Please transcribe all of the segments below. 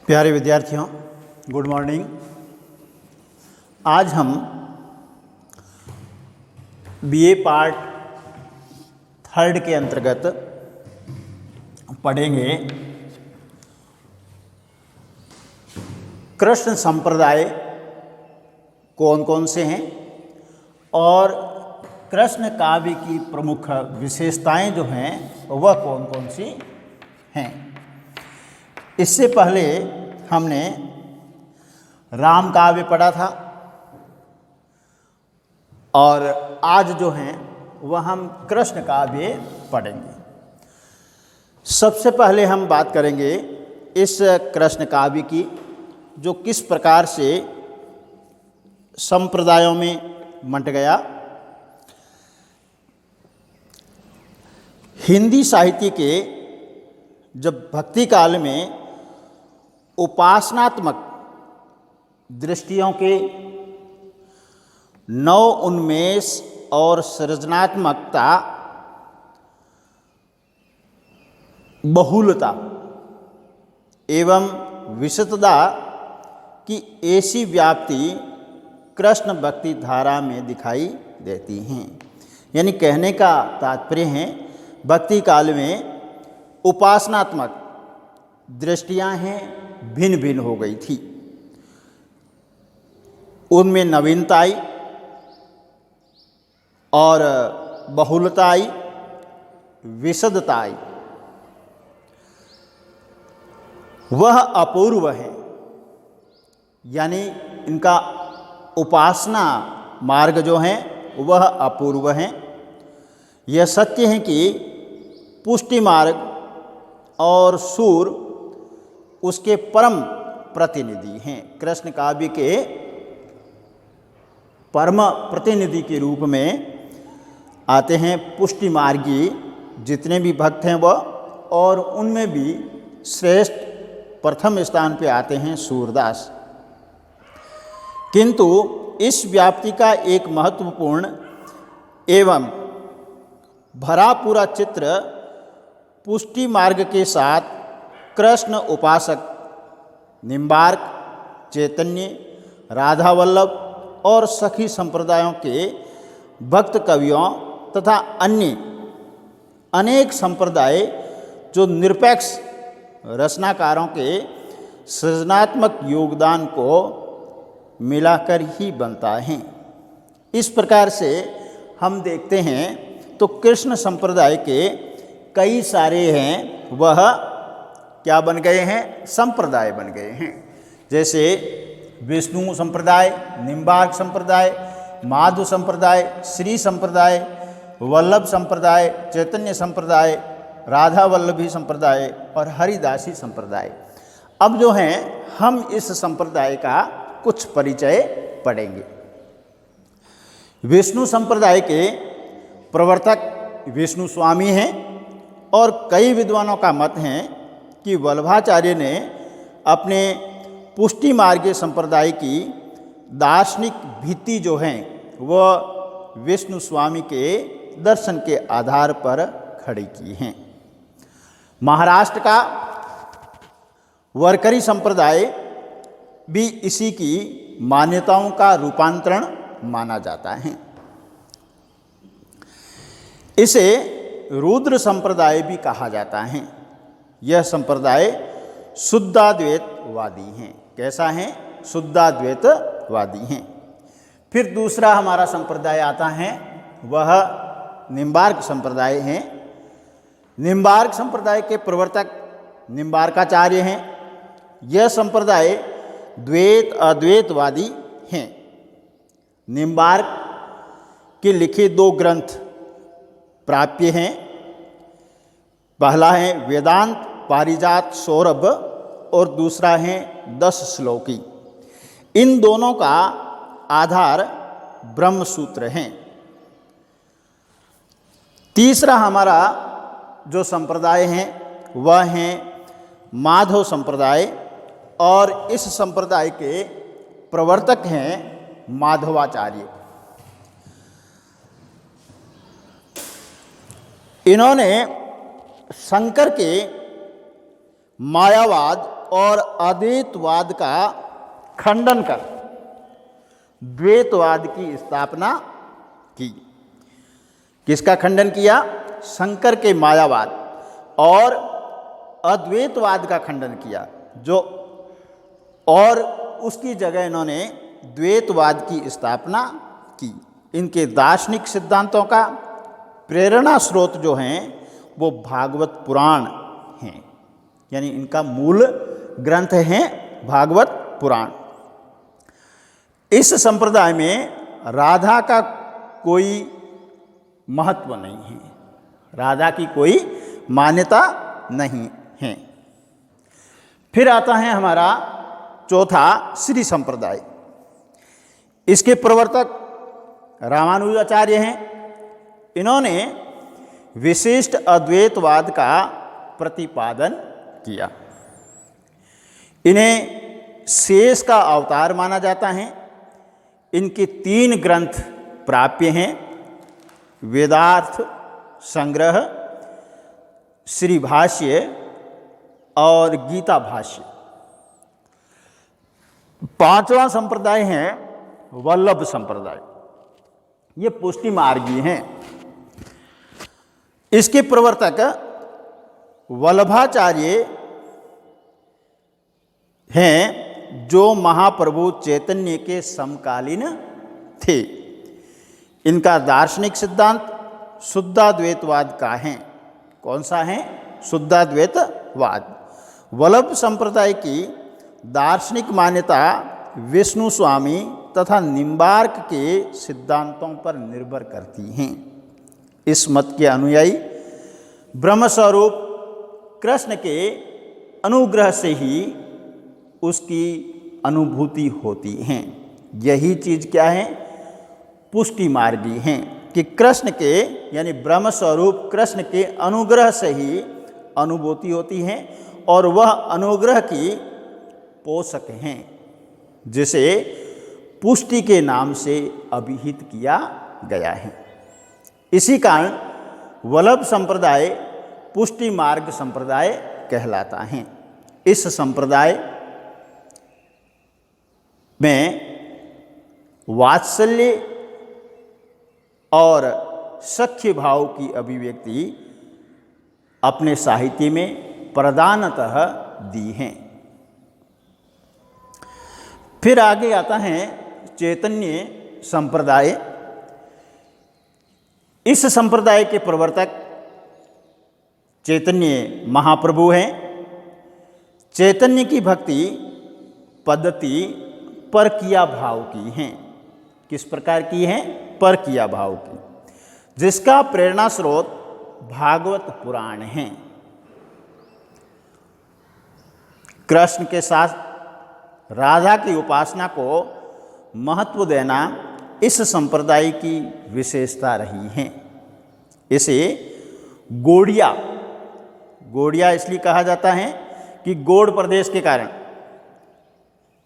प्यारे विद्यार्थियों, good morning. आज हम बीए पार्ट थर्ड के अंतर्गत पढ़ेंगे कृष्ण संप्रदाय कौन कौन से हैं और कृष्ण काव्य की प्रमुख विशेषताएं जो हैं वह कौन कौन सी हैं। इससे पहले हमने राम काव्य पढ़ा था और आज जो हैं वह हम कृष्ण काव्य पढ़ेंगे। सबसे पहले हम बात करेंगे इस कृष्ण काव्य की, जो किस प्रकार से संप्रदायों में बंट गया। हिंदी साहित्य के जब भक्ति काल में उपासनात्मक दृष्टियों के नव उन्मेष और सृजनात्मकता, बहुलता एवं विशुद्धता की ऐसी व्याप्ति कृष्ण भक्ति धारा में दिखाई देती हैं। यानी कहने का तात्पर्य है, भक्ति काल में उपासनात्मक दृष्टियां हैं भिन्न भिन्न हो गई थी, उनमें नवीनता आई और बहुलता आई, विशुद्धता आई। वह अपूर्व है, यानी इनका उपासना मार्ग जो है वह अपूर्व है। यह सत्य है कि पुष्टि मार्ग और सूर उसके परम प्रतिनिधि हैं। कृष्ण काव्य के परम प्रतिनिधि के रूप में आते हैं पुष्टि मार्गी जितने भी भक्त हैं वह, और उनमें भी श्रेष्ठ प्रथम स्थान पे आते हैं सूरदास। किंतु इस व्याप्ति का एक महत्वपूर्ण एवं भरा पूरा चित्र पुष्टि मार्ग के साथ कृष्ण उपासक निम्बार्क, चैतन्य, राधा वल्लभ और सखी संप्रदायों के भक्त कवियों तथा अन्य अनेक संप्रदाय जो निरपेक्ष रचनाकारों के सृजनात्मक योगदान को मिलाकर ही बनता है। इस प्रकार से हम देखते हैं तो कृष्ण संप्रदाय के कई सारे हैं वह क्या बन गए हैं, संप्रदाय बन गए हैं। जैसे विष्णु संप्रदाय, निम्बार्क संप्रदाय, माधव संप्रदाय, श्री संप्रदाय, वल्लभ संप्रदाय, चैतन्य संप्रदाय, राधा वल्लभी संप्रदाय और हरिदासी संप्रदाय। अब जो हैं हम इस संप्रदाय का कुछ परिचय पढ़ेंगे। विष्णु संप्रदाय के प्रवर्तक विष्णु स्वामी हैं और कई विद्वानों का मत है कि वल्लभाचार्य ने अपने पुष्टि मार्गीय संप्रदाय की दार्शनिक भित्ति जो है वह विष्णु स्वामी के दर्शन के आधार पर खड़ी की हैं। महाराष्ट्र का वारकरी संप्रदाय भी इसी की मान्यताओं का रूपांतरण माना जाता है। इसे रुद्र संप्रदाय भी कहा जाता है। यह संप्रदाय शुद्धाद्वैतवादी हैं। कैसा है? शुद्धाद्वैतवादी हैं। फिर दूसरा हमारा संप्रदाय आता है, वह निम्बार्क संप्रदाय है। निम्बार्क संप्रदाय के प्रवर्तक निम्बार्काचार्य हैं। यह संप्रदाय द्वैत अद्वैतवादी हैं। निम्बार्क के लिखे दो ग्रंथ प्राप्य हैं। पहला है वेदांत पारिजात सौरभ और दूसरा है 10 श्लोकी। इन दोनों का आधार ब्रह्म सूत्र हैं। तीसरा हमारा जो संप्रदाय है वह है माधव संप्रदाय और इस संप्रदाय के प्रवर्तक हैं माधवाचार्य। इन्होंने शंकर के मायावाद और अद्वैतवाद का खंडन कर द्वैतवाद की स्थापना की। किसका खंडन किया? शंकर के मायावाद और अद्वैतवाद का खंडन किया, जो और उसकी जगह इन्होंने द्वैतवाद की स्थापना की। इनके दार्शनिक सिद्धांतों का प्रेरणा स्रोत जो हैं वो भागवत पुराण हैं, यानी इनका मूल ग्रंथ है भागवत पुराण। इस संप्रदाय में राधा का कोई महत्व नहीं है, राधा की कोई मान्यता नहीं है। फिर आता है हमारा चौथा श्री संप्रदाय। इसके प्रवर्तक रामानुजाचार्य हैं। इन्होंने विशिष्ट अद्वैतवाद का प्रतिपादन किया। इन्हें शेष का अवतार माना जाता है। इनके 3 ग्रंथ प्राप्य हैं: वेदार्थ संग्रह, श्री भाष्य और गीता भाष्य। 5वां संप्रदाय है वल्लभ संप्रदाय। ये पुष्टि मार्गी हैं। इसके प्रवर्तक वल्लभाचार्य हैं, जो महाप्रभु चैतन्य के समकालीन थे। इनका दार्शनिक सिद्धांत शुद्धाद्वैतवाद का है। कौन सा है? शुद्धाद्वैतवाद। वल्लभ संप्रदाय की दार्शनिक मान्यता विष्णु स्वामी तथा निम्बार्क के सिद्धांतों पर निर्भर करती हैं। इस मत के अनुयायी ब्रह्मस्वरूप कृष्ण के अनुग्रह से ही उसकी अनुभूति होती हैं। यही चीज़ क्या है? पुष्टि मार्गी हैं कि कृष्ण के यानी ब्रह्मस्वरूप कृष्ण के अनुग्रह से ही अनुभूति होती है और वह अनुग्रह की पोषक हैं, जिसे पुष्टि के नाम से अभिहित किया गया है। इसी कारण वल्लभ संप्रदाय पुष्टि मार्ग संप्रदाय कहलाता है। इस संप्रदाय में वात्सल्य और सख्य भाव की अभिव्यक्ति अपने साहित्य में प्रधानतः दी हैं। फिर आगे आता है चैतन्य संप्रदाय। इस संप्रदाय के प्रवर्तक चैतन्य महाप्रभु हैं। चैतन्य की भक्ति पद्धति परकीय भाव की हैं। किस प्रकार की है? परकीय भाव की, जिसका प्रेरणा स्रोत भागवत पुराण है। कृष्ण के साथ राधा की उपासना को महत्व देना इस संप्रदाय की विशेषता रही है। इसे गोड़िया इसलिए कहा जाता है कि गोड़ प्रदेश के कारण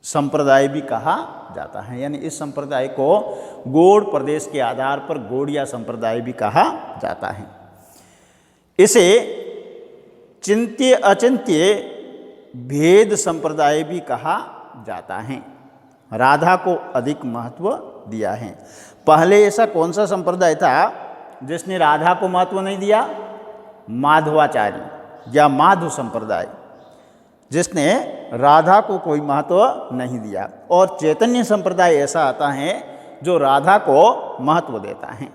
संप्रदाय भी कहा जाता है, यानी इस संप्रदाय को गोड़ प्रदेश के आधार पर गोड़िया संप्रदाय भी कहा जाता है। इसे चिंत्य अचिंत्य भेद संप्रदाय भी कहा जाता है। राधा को अधिक महत्व दिया है। पहले ऐसा कौन सा संप्रदाय था जिसने राधा को महत्व नहीं दिया? माधवाचार्य या माधव संप्रदाय, जिसने राधा को कोई महत्व नहीं दिया। और चैतन्य संप्रदाय ऐसा आता है जो राधा को महत्व देता है।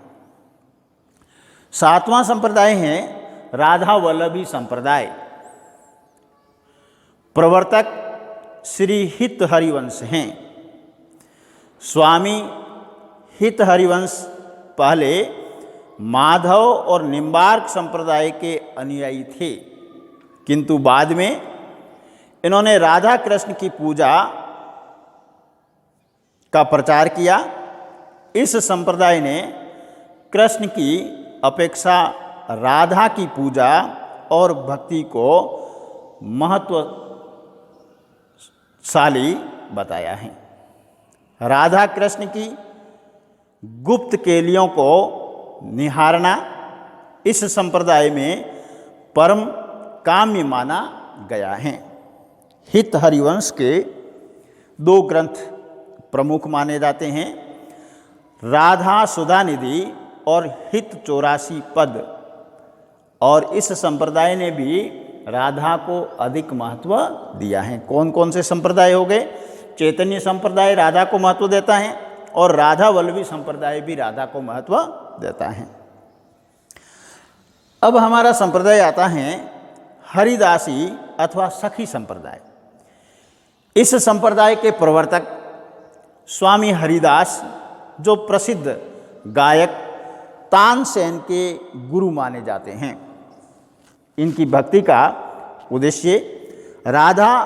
7वां संप्रदाय है राधा वल्लभी संप्रदाय। प्रवर्तक श्री हित हरिवंश हैं। स्वामी हित हरिवंश पहले माधव और निम्बार्क संप्रदाय के अनुयायी थे, किंतु बाद में इन्होंने राधा कृष्ण की पूजा का प्रचार किया। इस संप्रदाय ने कृष्ण की अपेक्षा राधा की पूजा और भक्ति को महत्वशाली बताया है। राधा कृष्ण की गुप्त केलियों को निहारना इस संप्रदाय में परम काम्य माना गया है। हित हरिवंश के दो ग्रंथ प्रमुख माने जाते हैं, राधा सुधानिधि और हित 84 पद। और इस संप्रदाय ने भी राधा को अधिक महत्व दिया है। कौन कौन से संप्रदाय हो गए? चैतन्य संप्रदाय राधा को महत्व देता है और राधा वल्लभी संप्रदाय भी राधा को महत्व देता है। अब हमारा संप्रदाय आता है हरिदासी अथवा सखी संप्रदाय। इस संप्रदाय के प्रवर्तक स्वामी हरिदास, जो प्रसिद्ध गायक तानसेन के गुरु माने जाते हैं। इनकी भक्ति का उद्देश्य राधा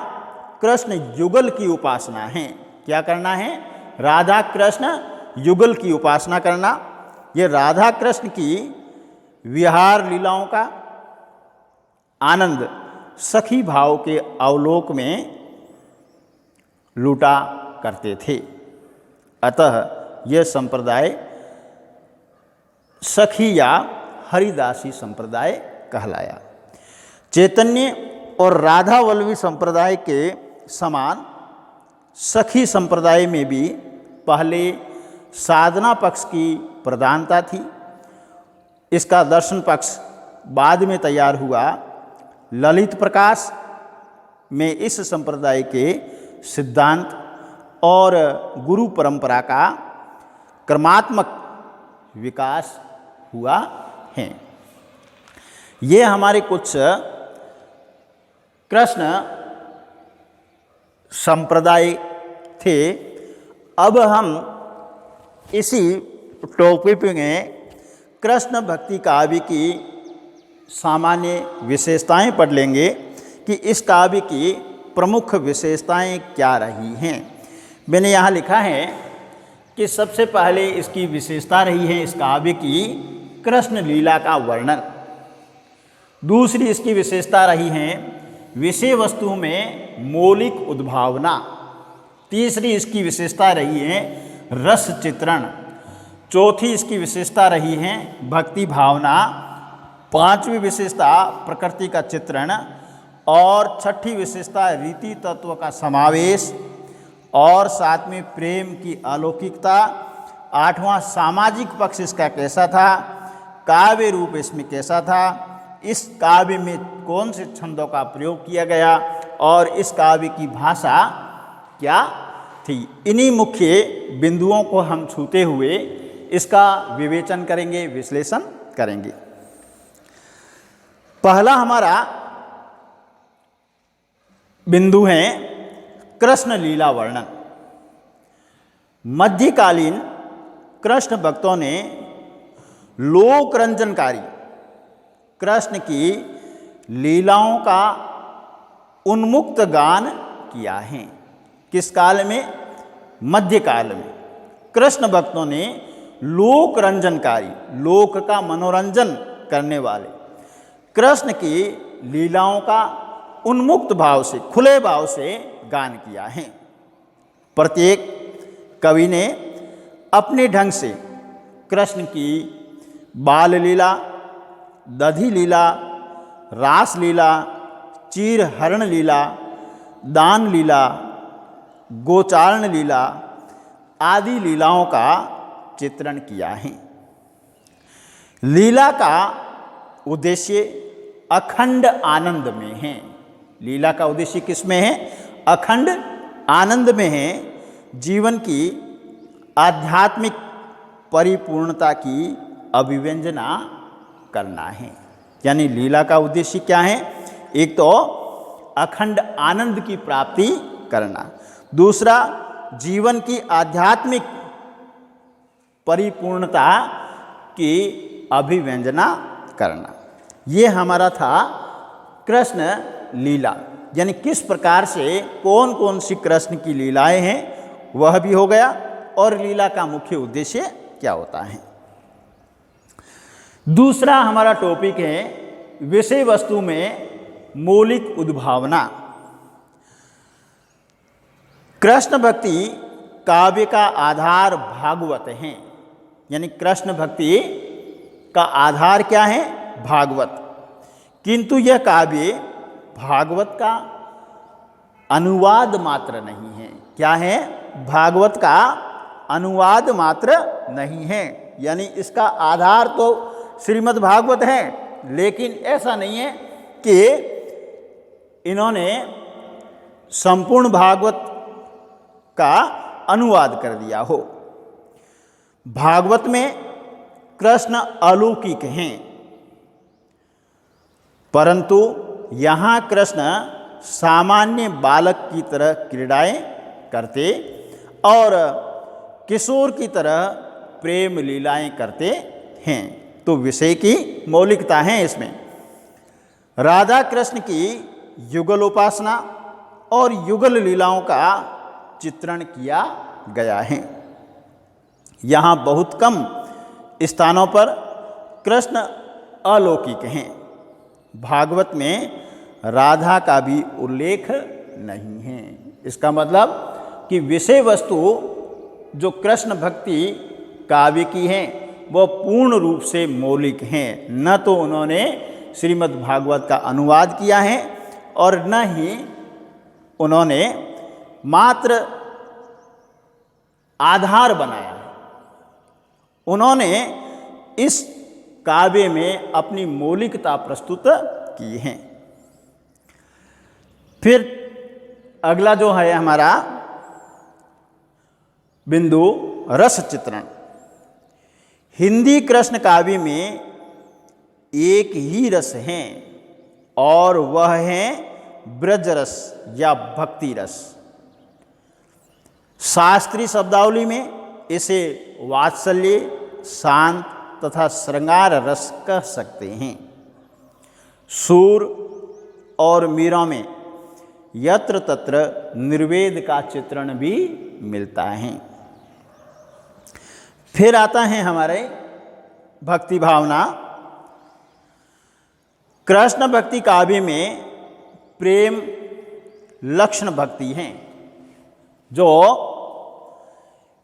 कृष्ण युगल की उपासना है। क्या करना है? राधा कृष्ण युगल की उपासना करना। ये राधा कृष्ण की विहार लीलाओं का आनंद सखी भाव के अवलोक में लूटा करते थे। अतः यह संप्रदाय सखी या हरिदासी संप्रदाय कहलाया। चैतन्य और राधा वल्लभी संप्रदाय के समान सखी संप्रदाय में भी पहले साधना पक्ष की प्रधानता थी। इसका दर्शन पक्ष बाद में तैयार हुआ। ललित प्रकाश में इस संप्रदाय के सिद्धांत और गुरु परंपरा का क्रमात्मक विकास हुआ है। ये हमारे कुछ कृष्ण संप्रदाय थे। अब हम इसी टॉपिक में कृष्ण भक्ति काव्य की सामान्य विशेषताएं पढ़ लेंगे कि इस काव्य की प्रमुख विशेषताएं क्या रही हैं। मैंने यहाँ लिखा है कि सबसे पहले इसकी विशेषता रही है इस काव्य की कृष्ण लीला का वर्णन। दूसरी इसकी विशेषता रही है विषय वस्तु में मौलिक उद्भावना। तीसरी इसकी विशेषता रही है रस चित्रण। चौथी इसकी विशेषता रही है भक्ति भावना। पांचवी विशेषता प्रकृति का चित्रण। और छठी विशेषता रीति तत्व का समावेश। और सातवीं प्रेम की अलौकिकता। आठवां सामाजिक पक्ष इसका कैसा था, काव्य रूप इसमें कैसा था, इस काव्य में कौन से छंदों का प्रयोग किया गया और इस काव्य की भाषा क्या थी। इन्हीं मुख्य बिंदुओं को हम छूते हुए इसका विवेचन करेंगे, विश्लेषण करेंगे। पहला हमारा बिंदु है कृष्ण लीला वर्णन। मध्यकालीन कृष्ण भक्तों ने लोक रंजनकारी कृष्ण की लीलाओं का उन्मुक्त गान किया है। किस काल में? मध्यकाल में कृष्ण भक्तों ने लोक रंजनकारी, लोक का मनोरंजन करने वाले कृष्ण की लीलाओं का उन्मुक्त भाव से, खुले भाव से गान किया है। प्रत्येक कवि ने अपने ढंग से कृष्ण की बाल लीला, दधि लीला, रास लीला, चीर हरण लीला, दान लीला, गोचारण लीला आदि लीलाओं का चित्रण किया है। लीला का उद्देश्य अखंड आनंद में है। लीला का उद्देश्य किस में है? अखंड आनंद में है। जीवन की आध्यात्मिक परिपूर्णता की अभिव्यंजना करना है। यानी लीला का उद्देश्य क्या है? एक तो अखंड आनंद की प्राप्ति करना, दूसरा जीवन की आध्यात्मिक परिपूर्णता की अभिव्यंजना करना। ये हमारा था कृष्ण लीला, यानी किस प्रकार से कौन कौन सी कृष्ण की लीलाएं हैं वह भी हो गया, और लीला का मुख्य उद्देश्य क्या होता है। दूसरा हमारा टॉपिक है विषय वस्तु में मौलिक उद्भावना। कृष्ण भक्ति काव्य का आधार भागवत है। यानी कृष्ण भक्ति का आधार क्या है? भागवत। किंतु यह काव्य भागवत का अनुवाद मात्र नहीं है। क्या है? भागवत का अनुवाद मात्र नहीं है, यानी इसका आधार तो श्रीमद् भागवत है, लेकिन ऐसा नहीं है कि इन्होंने संपूर्ण भागवत का अनुवाद कर दिया हो। भागवत में कृष्ण अलौकिक हैं, परंतु यहाँ कृष्ण सामान्य बालक की तरह क्रीड़ाएं करते और किशोर की तरह प्रेम लीलाएं करते हैं। तो विषय की मौलिकता है इसमें। राधा कृष्ण की युगल उपासना और युगल लीलाओं का चित्रण किया गया है। यहाँ बहुत कम स्थानों पर कृष्ण अलौकिक हैं। भागवत में राधा का भी उल्लेख नहीं है। इसका मतलब कि विषय वस्तु जो कृष्ण भक्ति काव्य की हैं वह पूर्ण रूप से मौलिक हैं। न तो उन्होंने श्रीमद् भागवत का अनुवाद किया है और न ही उन्होंने मात्र आधार बनाया है। उन्होंने इस काव्य में अपनी मौलिकता प्रस्तुत की है। फिर अगला जो है हमारा बिंदु, रस चित्रण। हिंदी कृष्ण काव्य में एक ही रस है और वह है ब्रज रस या भक्ति रस। शास्त्रीय शब्दावली में इसे वात्सल्य, शांत तथा श्रृंगार रस कह सकते हैं। सूर और मीरा में यत्र तत्र निर्वेद का चित्रण भी मिलता है। फिर आता है हमारे भक्ति भावना। कृष्ण भक्ति काव्य में प्रेम लक्षण भक्ति हैं जो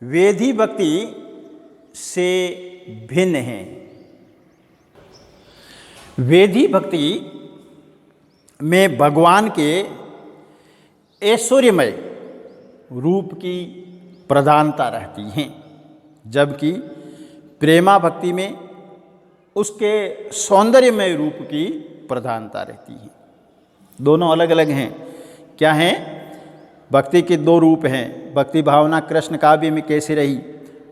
वेदी भक्ति से भिन्न है। वेदी भक्ति में भगवान के ऐश्वर्यमय रूप की प्रधानता रहती है, जबकि प्रेमा भक्ति में उसके सौंदर्यमय रूप की प्रधानता रहती है। दोनों अलग अलग हैं। क्या हैं? भक्ति के दो रूप हैं। भक्ति भावना कृष्ण काव्य में कैसे रही?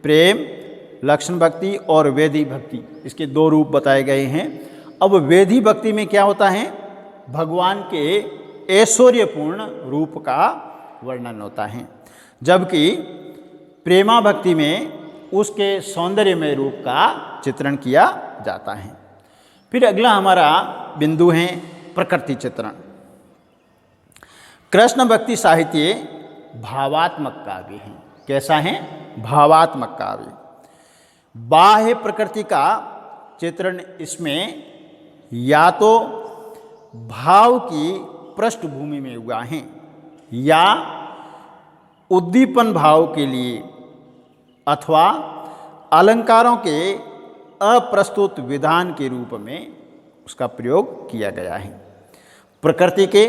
प्रेम लक्षण भक्ति और वेदी भक्ति, इसके दो रूप बताए गए हैं। अब वेदी भक्ति में क्या होता है? भगवान के ऐश्वर्यपूर्ण रूप का वर्णन होता है, जबकि प्रेमा भक्ति में उसके सौंदर्यमय रूप का चित्रण किया जाता है। फिर अगला हमारा बिंदु है प्रकृति चित्रण। कृष्ण भक्ति साहित्य भावात्मक काव्य है। कैसा है? भावात्मक काव्य। बाह्य प्रकृति का चित्रण इसमें या तो भाव की पृष्ठभूमि में हुआ है या उद्दीपन भाव के लिए अथवा अलंकारों के अप्रस्तुत विधान के रूप में उसका प्रयोग किया गया है। प्रकृति के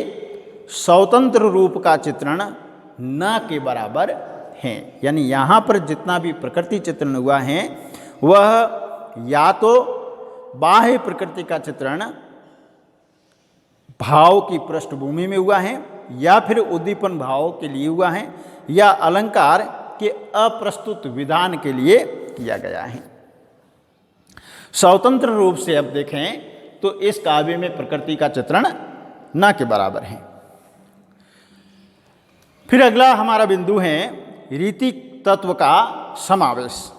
स्वतंत्र रूप का चित्रण न के बराबर है। यानी यहाँ पर जितना भी प्रकृति चित्रण हुआ है वह या तो बाह्य प्रकृति का चित्रण भाव की पृष्ठभूमि में हुआ है या फिर उद्दीपन भाव के लिए हुआ है या अलंकार के अप्रस्तुत विधान के लिए किया गया है। स्वतंत्र रूप से अब देखें तो इस काव्य में प्रकृति का चित्रण न के बराबर है। फिर अगला हमारा बिंदु है रीति तत्व का समावेश।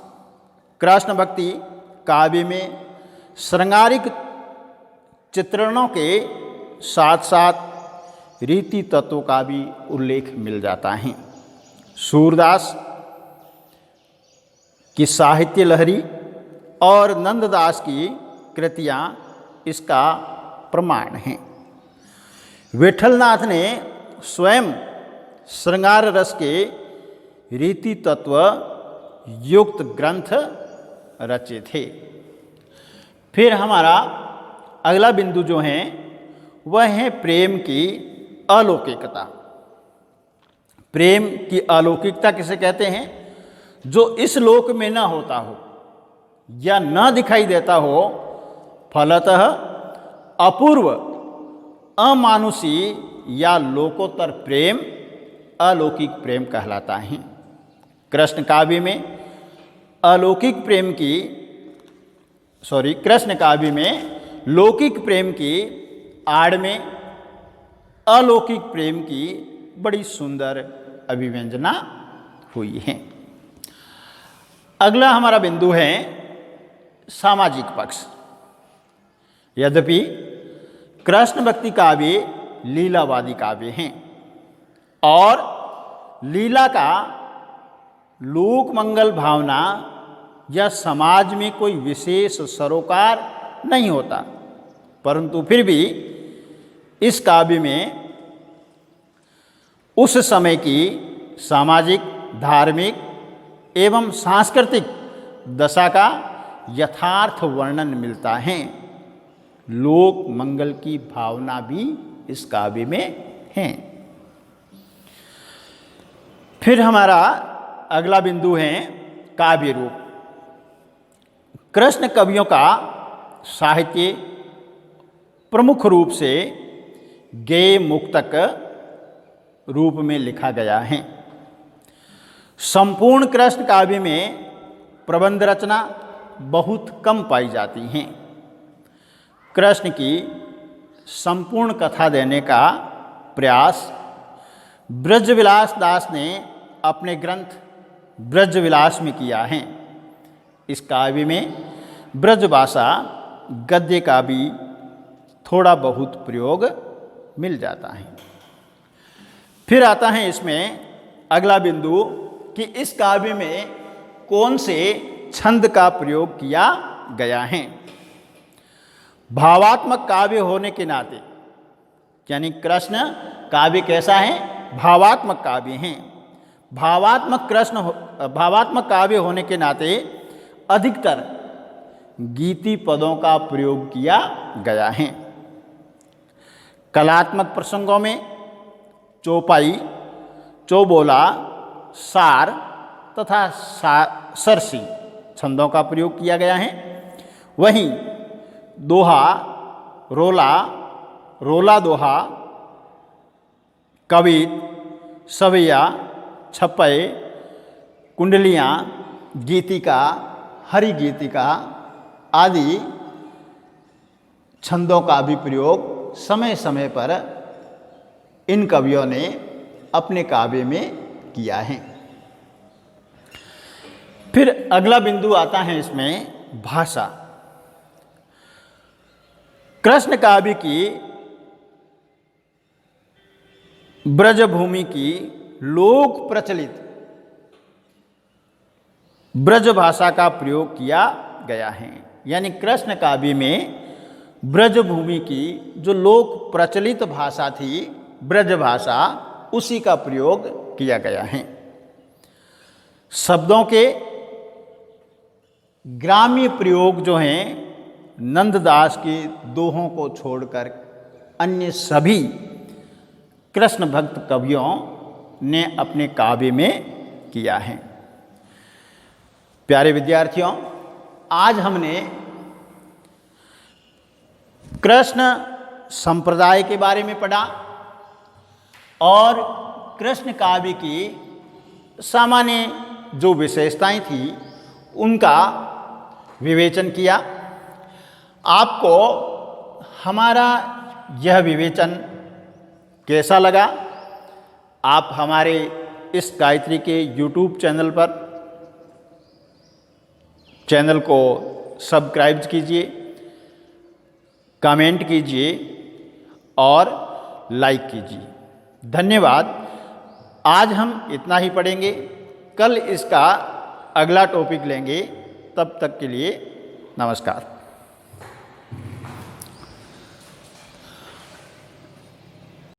कृष्ण भक्ति काव्य में श्रृंगारिक चित्रणों के साथ साथ रीति तत्वों का भी उल्लेख मिल जाता है। सूरदास की साहित्य लहरी और नंददास की कृतियाँ इसका प्रमाण हैं। विठलनाथ ने स्वयं श्रृंगार रस के रीति तत्व युक्त ग्रंथ रचे थे। फिर हमारा अगला बिंदु जो है वह है प्रेम की अलौकिकता। प्रेम की अलौकिकता किसे कहते हैं? जो इस लोक में न होता हो या न दिखाई देता हो, फलतः अपूर्व, अमानुषी या लोकोत्तर प्रेम अलौकिक प्रेम कहलाता है। कृष्ण काव्य में अलौकिक प्रेम की कृष्ण काव्य में लौकिक प्रेम की आड़ में अलौकिक प्रेम की बड़ी सुंदर अभिव्यंजना हुई है। अगला हमारा बिंदु है सामाजिक पक्ष। यद्यपि कृष्ण भक्ति काव्य लीलावादी काव्य हैं और लीला का लोक मंगल भावना या समाज में कोई विशेष सरोकार नहीं होता, परंतु फिर भी इस काव्य में उस समय की सामाजिक, धार्मिक एवं सांस्कृतिक दशा का यथार्थ वर्णन मिलता है। लोक मंगल की भावना भी इस काव्य में है। फिर हमारा अगला बिंदु है काव्य रूप। कृष्ण कवियों का साहित्य प्रमुख रूप से गेय मुक्तक रूप में लिखा गया है। संपूर्ण कृष्ण काव्य में प्रबंध रचना बहुत कम पाई जाती हैं। कृष्ण की संपूर्ण कथा देने का प्रयास ब्रजविलास दास ने अपने ग्रंथ ब्रजविलास में किया है। इस काव्य में ब्रजभाषा गद्य का भी थोड़ा बहुत प्रयोग मिल जाता है। फिर आता है इसमें अगला बिंदु कि इस काव्य में कौन से छंद का प्रयोग किया गया है। भावात्मक काव्य होने के नाते, यानी कृष्ण काव्य कैसा है? भावात्मक काव्य हैं। भावात्मक काव्य होने के नाते अधिकतर गीति पदों का प्रयोग किया गया है। कलात्मक प्रसंगों में चौपाई, चौबोला, सार तथा सरसी छंदों का प्रयोग किया गया है। वहीं दोहा, रोला, रोला दोहा, कवित, सवैया, छप्पय, कुंडलियाँ, गीतिका, हरि गीतिका आदि छंदों का भी प्रयोग समय समय पर इन कवियों ने अपने काव्य में किया है। फिर अगला बिंदु आता है इसमें भाषा। कृष्ण काव्य की ब्रजभूमि की लोक प्रचलित ब्रज भाषा का प्रयोग किया गया है। यानी कृष्ण काव्य में ब्रजभूमि की जो लोक प्रचलित भाषा थी, ब्रज भाषा, उसी का प्रयोग किया गया है। शब्दों के ग्राम्य प्रयोग जो हैं, नंददास के दोहों को छोड़कर अन्य सभी कृष्ण भक्त कवियों ने अपने काव्य में किया है। प्यारे विद्यार्थियों, आज हमने कृष्ण संप्रदाय के बारे में पढ़ा और कृष्ण काव्य की सामान्य जो विशेषताएं थी उनका विवेचन किया। आपको हमारा यह विवेचन कैसा लगा? आप हमारे इस गायत्री के YouTube चैनल पर चैनल को सब्सक्राइब कीजिए, कमेंट कीजिए और लाइक कीजिए। धन्यवाद। आज हम इतना ही पढ़ेंगे, कल इसका अगला टॉपिक लेंगे। तब तक के लिए नमस्कार।